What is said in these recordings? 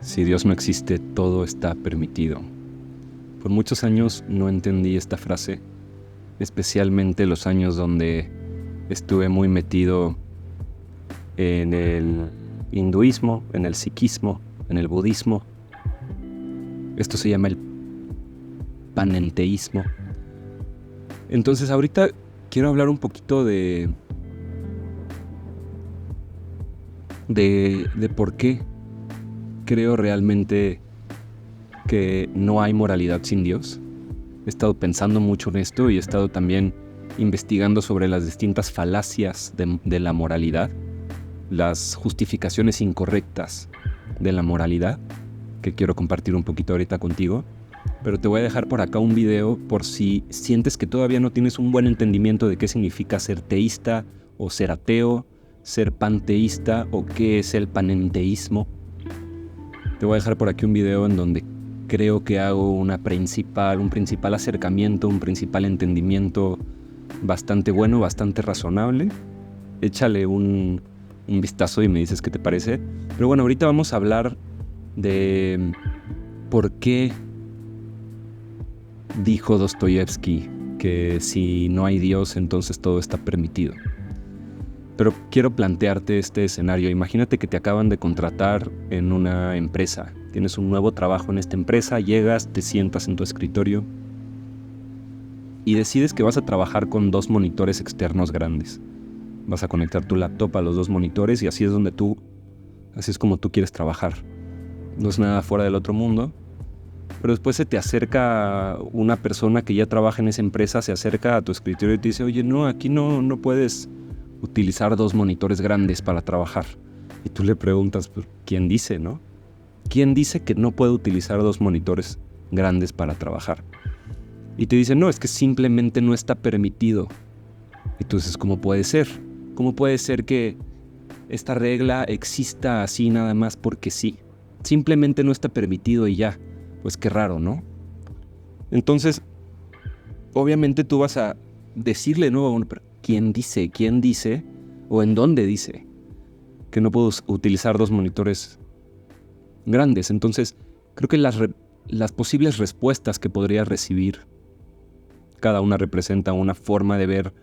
Si Dios no existe, todo está permitido. Por muchos años no entendí esta frase, especialmente los años donde estuve muy metido en el hinduismo, en el sikhismo, en el budismo. Esto se llama el panenteísmo. Entonces ahorita quiero hablar un poquito de por qué creo realmente que no hay moralidad sin Dios. He estado pensando mucho en esto y he estado también investigando sobre las distintas falacias de la moralidad, las justificaciones incorrectas de la moralidad, que quiero compartir un poquito ahorita contigo. Pero te voy a dejar por acá un video por si sientes que todavía no tienes un buen entendimiento de qué significa ser teísta o ser ateo, ser panteísta o qué es el panenteísmo. Te voy a dejar por aquí un video en donde creo que hago un principal acercamiento, un principal entendimiento bastante bueno, bastante razonable. Échale un vistazo y me dices qué te parece. Pero bueno, ahorita vamos a hablar de por qué dijo Dostoyevsky que si no hay Dios, entonces todo está permitido. Pero quiero plantearte este escenario. Imagínate que te acaban de contratar en una empresa. Tienes un nuevo trabajo en esta empresa, llegas, te sientas en tu escritorio y decides que vas a trabajar con 2 monitores externos grandes. Vas a conectar tu laptop a los 2 monitores y así es como tú quieres trabajar. No es nada fuera del otro mundo. Pero después se te acerca una persona que ya trabaja en esa empresa, se acerca a tu escritorio y te dice, oye, no, aquí no puedes utilizar 2 monitores grandes para trabajar. Y tú le preguntas, ¿quién dice, no? ¿Quién dice que no puede utilizar 2 monitores grandes para trabajar? Y te dice, no, es que simplemente no está permitido. Entonces, ¿cómo puede ser? ¿Cómo puede ser que esta regla exista así nada más porque sí? Simplemente no está permitido y ya. Pues qué raro, ¿no? Entonces, obviamente tú vas a decirle, ¿no? ¿Quién dice? ¿Quién dice? ¿O en dónde dice que no puedo utilizar 2 monitores grandes? Entonces, creo que las posibles respuestas que podrías recibir, cada una representa una forma de ver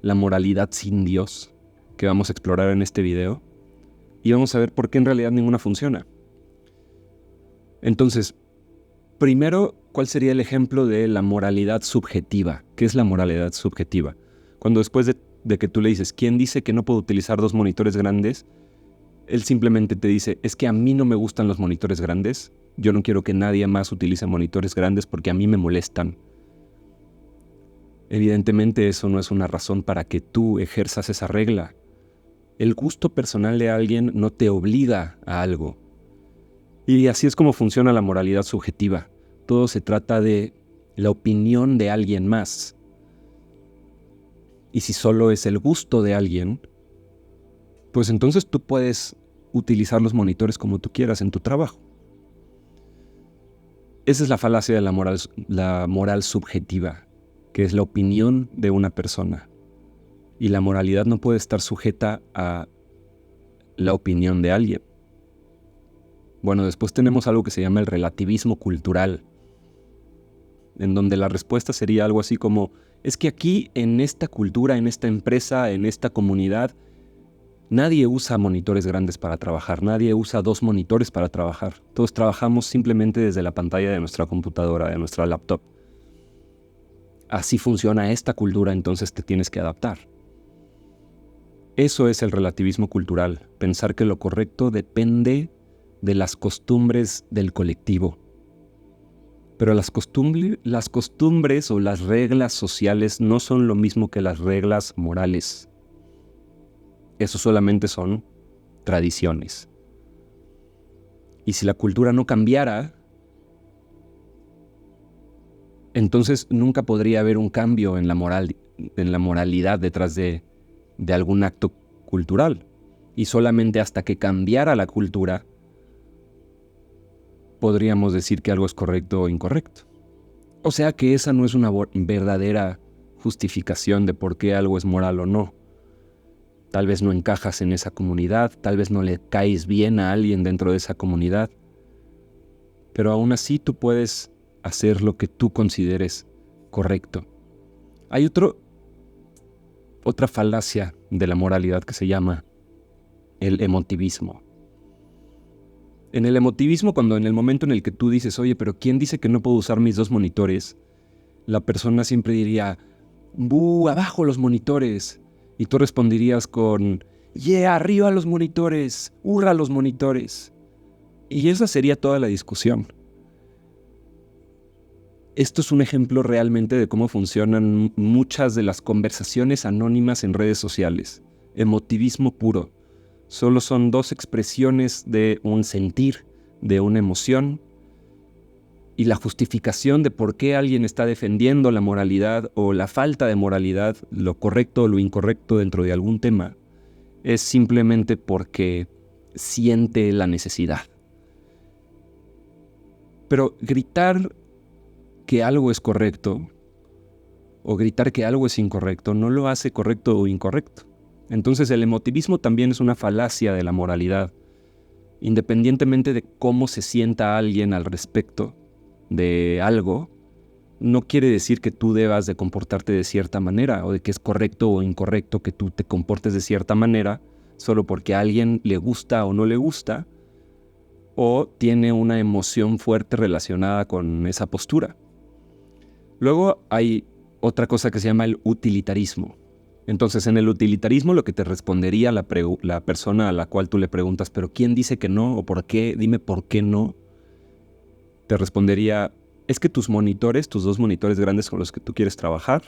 la moralidad sin Dios, que vamos a explorar en este video, y vamos a ver por qué en realidad ninguna funciona. Entonces, primero, ¿cuál sería el ejemplo de la moralidad subjetiva? ¿Qué es la moralidad subjetiva? Cuando después de que tú le dices, ¿quién dice que no puedo utilizar 2 monitores grandes? Él simplemente te dice, es que a mí no me gustan los monitores grandes. Yo no quiero que nadie más utilice monitores grandes porque a mí me molestan. Evidentemente eso no es una razón para que tú ejerzas esa regla. El gusto personal de alguien no te obliga a algo. Y así es como funciona la moralidad subjetiva. Todo se trata de la opinión de alguien más. Y si solo es el gusto de alguien, pues entonces tú puedes utilizar los monitores como tú quieras en tu trabajo. Esa es la falacia de la moral subjetiva, que es la opinión de una persona. Y la moralidad no puede estar sujeta a la opinión de alguien. Bueno, después tenemos algo que se llama el relativismo cultural, en donde la respuesta sería algo así como, es que aquí, en esta cultura, en esta empresa, en esta comunidad, nadie usa monitores grandes para trabajar, nadie usa 2 monitores para trabajar. Todos trabajamos simplemente desde la pantalla de nuestra computadora, de nuestra laptop. Así funciona esta cultura, entonces te tienes que adaptar. Eso es el relativismo cultural, pensar que lo correcto depende de las costumbres del colectivo. Pero las costumbres o las reglas sociales no son lo mismo que las reglas morales. Eso solamente son tradiciones. Y si la cultura no cambiara, entonces nunca podría haber un cambio en la moralidad detrás de algún acto cultural. Y solamente hasta que cambiara la cultura, podríamos decir que algo es correcto o incorrecto. O sea que esa no es una verdadera justificación de por qué algo es moral o no. Tal vez no encajas en esa comunidad, tal vez no le caes bien a alguien dentro de esa comunidad, pero aún así tú puedes hacer lo que tú consideres correcto. Hay otra falacia de la moralidad que se llama el emotivismo. En el emotivismo, cuando en el momento en el que tú dices, oye, pero ¿quién dice que no puedo usar mis 2 monitores? La persona siempre diría, ¡bu! ¡Abajo los monitores! Y tú responderías con, ¡yeah! ¡Arriba los monitores! ¡Hurra los monitores! Y esa sería toda la discusión. Esto es un ejemplo realmente de cómo funcionan muchas de las conversaciones anónimas en redes sociales. Emotivismo puro. Solo son 2 expresiones de un sentir, de una emoción, y la justificación de por qué alguien está defendiendo la moralidad o la falta de moralidad, lo correcto o lo incorrecto dentro de algún tema, es simplemente porque siente la necesidad. Pero gritar que algo es correcto o gritar que algo es incorrecto no lo hace correcto o incorrecto. Entonces el emotivismo también es una falacia de la moralidad. Independientemente de cómo se sienta alguien al respecto de algo, no quiere decir que tú debas de comportarte de cierta manera o de que es correcto o incorrecto que tú te comportes de cierta manera solo porque a alguien le gusta o no le gusta o tiene una emoción fuerte relacionada con esa postura. Luego hay otra cosa que se llama el utilitarismo. Entonces, en el utilitarismo lo que te respondería la persona a la cual tú le preguntas, ¿pero quién dice que no? ¿O por qué? Dime por qué no. Te respondería, es que tus monitores, tus 2 monitores grandes con los que tú quieres trabajar,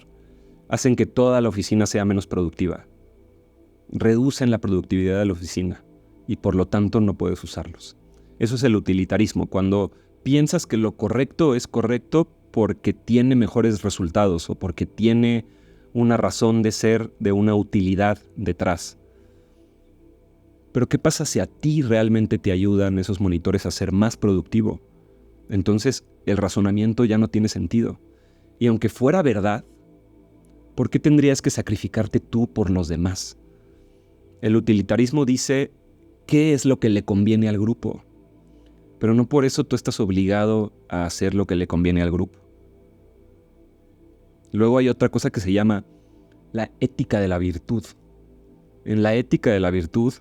hacen que toda la oficina sea menos productiva. Reducen la productividad de la oficina y por lo tanto no puedes usarlos. Eso es el utilitarismo, cuando piensas que lo correcto es correcto porque tiene mejores resultados o porque tiene una razón de ser, de una utilidad detrás. Pero ¿qué pasa si a ti realmente te ayudan esos monitores a ser más productivo? Entonces el razonamiento ya no tiene sentido. Y aunque fuera verdad, ¿por qué tendrías que sacrificarte tú por los demás? El utilitarismo dice qué es lo que le conviene al grupo, pero no por eso tú estás obligado a hacer lo que le conviene al grupo. Luego hay otra cosa que se llama la ética de la virtud. En la ética de la virtud,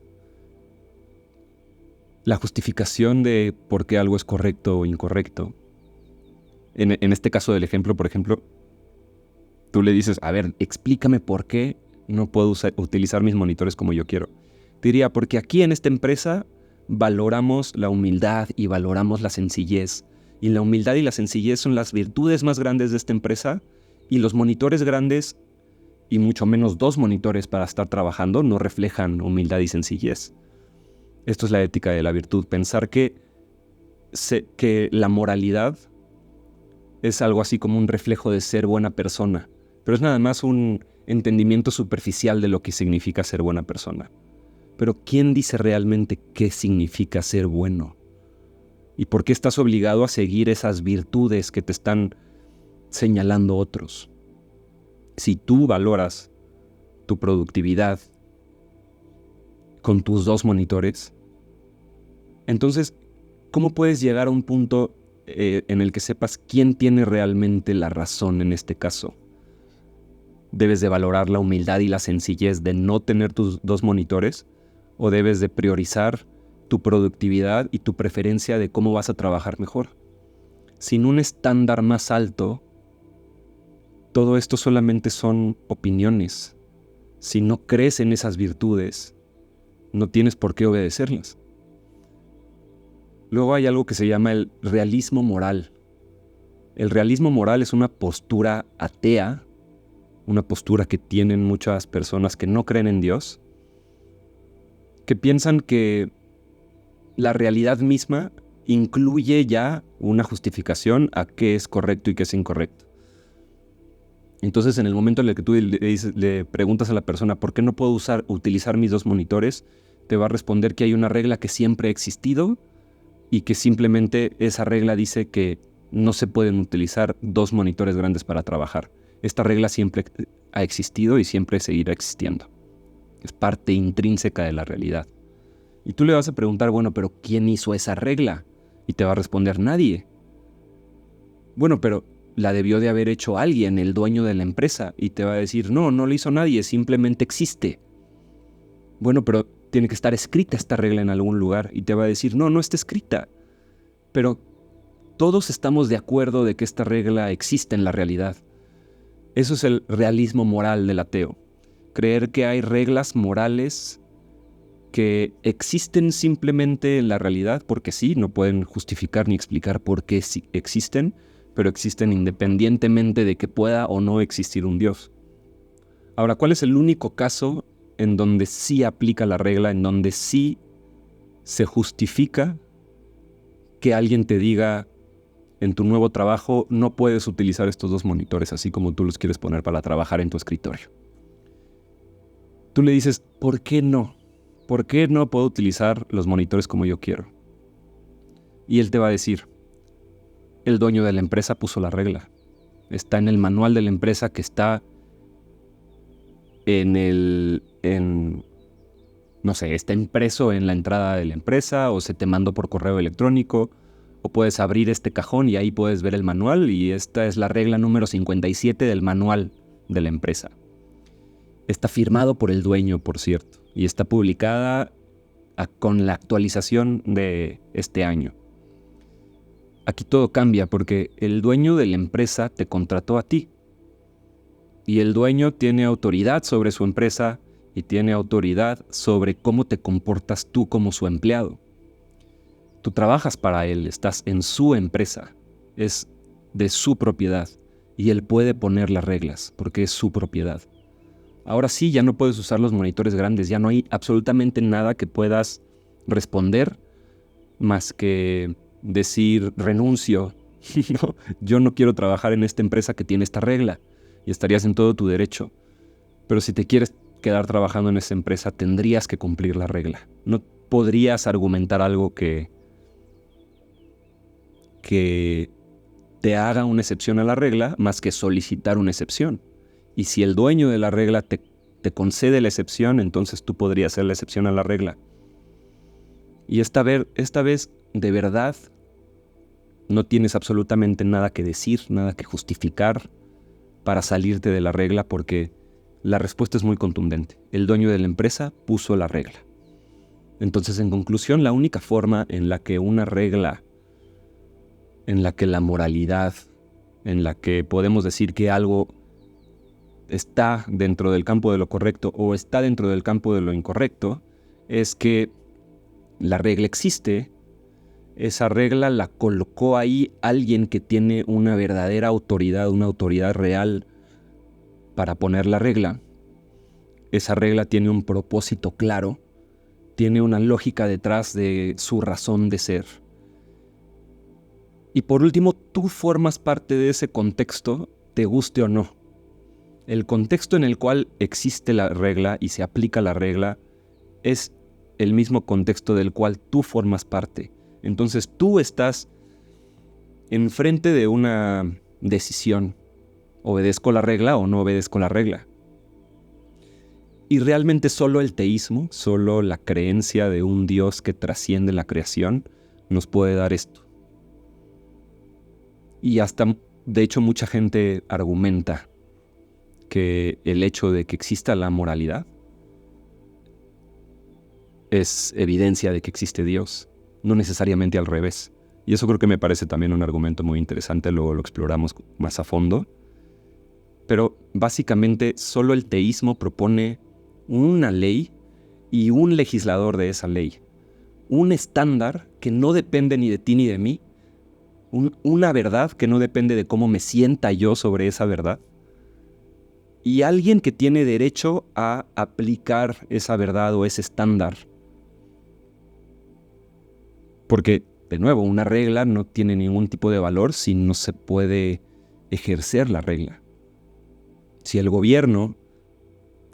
la justificación de por qué algo es correcto o incorrecto. En este caso del ejemplo, por ejemplo, tú le dices, a ver, explícame por qué no puedo utilizar mis monitores como yo quiero. Diría, porque aquí en esta empresa valoramos la humildad y valoramos la sencillez. Y la humildad y la sencillez son las virtudes más grandes de esta empresa, y los monitores grandes, y mucho menos 2 monitores para estar trabajando, no reflejan humildad y sencillez. Esto es la ética de la virtud, pensar que la moralidad es algo así como un reflejo de ser buena persona, pero es nada más un entendimiento superficial de lo que significa ser buena persona. Pero ¿quién dice realmente qué significa ser bueno? ¿Y por qué estás obligado a seguir esas virtudes que te están señalando otros? Si tú valoras tu productividad con tus 2 monitores, entonces, ¿cómo puedes llegar a un punto en el que sepas quién tiene realmente la razón en este caso? ¿Debes de valorar la humildad y la sencillez de no tener tus 2 monitores? ¿O debes de priorizar tu productividad y tu preferencia de cómo vas a trabajar mejor? Sin un estándar más alto, todo esto solamente son opiniones. Si no crees en esas virtudes, no tienes por qué obedecerlas. Luego hay algo que se llama el realismo moral. El realismo moral es una postura atea, una postura que tienen muchas personas que no creen en Dios, que piensan que la realidad misma incluye ya una justificación a qué es correcto y qué es incorrecto. Entonces, en el momento en el que tú le preguntas a la persona ¿por qué no puedo utilizar mis 2 monitores?, te va a responder que hay una regla que siempre ha existido y que simplemente esa regla dice que no se pueden utilizar 2 monitores grandes para trabajar. Esta regla siempre ha existido y siempre seguirá existiendo. Es parte intrínseca de la realidad. Y tú le vas a preguntar, bueno, pero ¿quién hizo esa regla? Y te va a responder nadie. Bueno, pero la debió de haber hecho alguien, el dueño de la empresa. Y te va a decir, no lo hizo nadie, simplemente existe. Bueno, pero tiene que estar escrita esta regla en algún lugar. Y te va a decir, no está escrita. Pero todos estamos de acuerdo de que esta regla existe en la realidad. Eso es el realismo moral del ateo. Creer que hay reglas morales que existen simplemente en la realidad porque sí, no pueden justificar ni explicar por qué sí existen, pero existen independientemente de que pueda o no existir un Dios. Ahora, ¿cuál es el único caso en donde sí aplica la regla, en donde sí se justifica que alguien te diga en tu nuevo trabajo no puedes utilizar estos 2 monitores así como tú los quieres poner para trabajar en tu escritorio? Tú le dices, ¿por qué no? ¿Por qué no puedo utilizar los monitores como yo quiero? Y él te va a decir, el dueño de la empresa puso la regla. Está en el manual de la empresa que está está impreso en la entrada de la empresa o se te mandó por correo electrónico o puedes abrir este cajón y ahí puedes ver el manual y esta es la regla número 57 del manual de la empresa. Está firmado por el dueño, por cierto, y está publicada con la actualización de este año. Aquí todo cambia porque el dueño de la empresa te contrató a ti. Y el dueño tiene autoridad sobre su empresa y tiene autoridad sobre cómo te comportas tú como su empleado. Tú trabajas para él, estás en su empresa, es de su propiedad y él puede poner las reglas porque es su propiedad. Ahora sí, ya no puedes usar los monitores grandes, ya no hay absolutamente nada que puedas responder más que decir renuncio. No, yo no quiero trabajar en esta empresa que tiene esta regla y estarías en todo tu derecho. Pero si te quieres quedar trabajando en esa empresa, tendrías que cumplir la regla. No podrías argumentar algo que te haga una excepción a la regla más que solicitar una excepción. Y si el dueño de la regla te concede la excepción, entonces tú podrías hacer la excepción a la regla. Y esta vez, de verdad, no tienes absolutamente nada que decir, nada que justificar para salirte de la regla porque la respuesta es muy contundente. El dueño de la empresa puso la regla. Entonces, en conclusión, la única forma en la que una regla, en la que la moralidad, en la que podemos decir que algo está dentro del campo de lo correcto o está dentro del campo de lo incorrecto, es que la regla existe. Esa regla la colocó ahí alguien que tiene una verdadera autoridad, una autoridad real para poner la regla. Esa regla tiene un propósito claro, tiene una lógica detrás de su razón de ser. Y por último, tú formas parte de ese contexto, te guste o no. El contexto en el cual existe la regla y se aplica la regla es el mismo contexto del cual tú formas parte. Entonces tú estás enfrente de una decisión. ¿Obedezco la regla o no obedezco la regla? Y realmente solo el teísmo, solo la creencia de un Dios que trasciende la creación, nos puede dar esto. Y hasta, de hecho, mucha gente argumenta que el hecho de que exista la moralidad es evidencia de que existe Dios, no necesariamente al revés. Y eso creo que me parece también un argumento muy interesante, luego lo exploramos más a fondo. Pero básicamente solo el teísmo propone una ley y un legislador de esa ley. Un estándar que no depende ni de ti ni de mí. Una verdad que no depende de cómo me sienta yo sobre esa verdad. Y alguien que tiene derecho a aplicar esa verdad o ese estándar. Porque, de nuevo, una regla no tiene ningún tipo de valor si no se puede ejercer la regla. Si el gobierno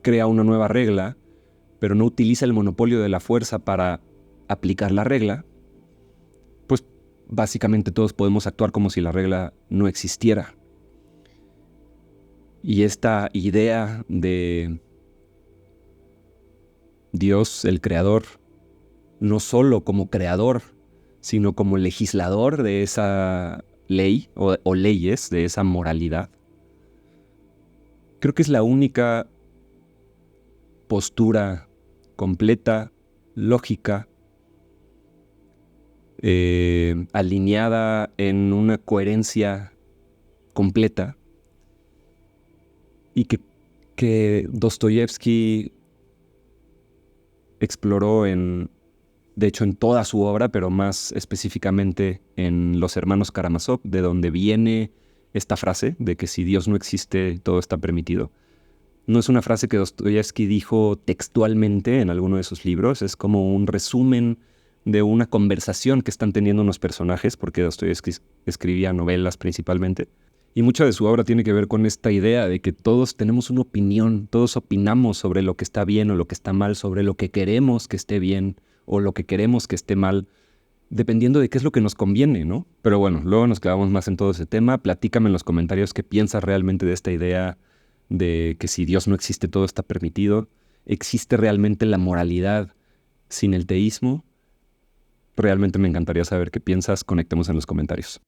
crea una nueva regla, pero no utiliza el monopolio de la fuerza para aplicar la regla, pues básicamente todos podemos actuar como si la regla no existiera. Y esta idea de Dios, el creador, no solo como creador, sino como legislador de esa ley o leyes, de esa moralidad. Creo que es la única postura completa, lógica, alineada en una coherencia completa, y que Dostoyevsky exploró de hecho en toda su obra, pero más específicamente en Los Hermanos Karamazov, de donde viene esta frase de que si Dios no existe, todo está permitido. No es una frase que Dostoyevsky dijo textualmente en alguno de sus libros, es como un resumen de una conversación que están teniendo unos personajes, porque Dostoyevsky escribía novelas principalmente. Y mucha de su obra tiene que ver con esta idea de que todos tenemos una opinión, todos opinamos sobre lo que está bien o lo que está mal, sobre lo que queremos que esté bien o lo que queremos que esté mal, dependiendo de qué es lo que nos conviene, ¿no? Pero bueno, luego nos clavamos más en todo ese tema. Platícame en los comentarios qué piensas realmente de esta idea de que si Dios no existe, todo está permitido. ¿Existe realmente la moralidad sin el teísmo? Realmente me encantaría saber qué piensas. Conectemos en los comentarios.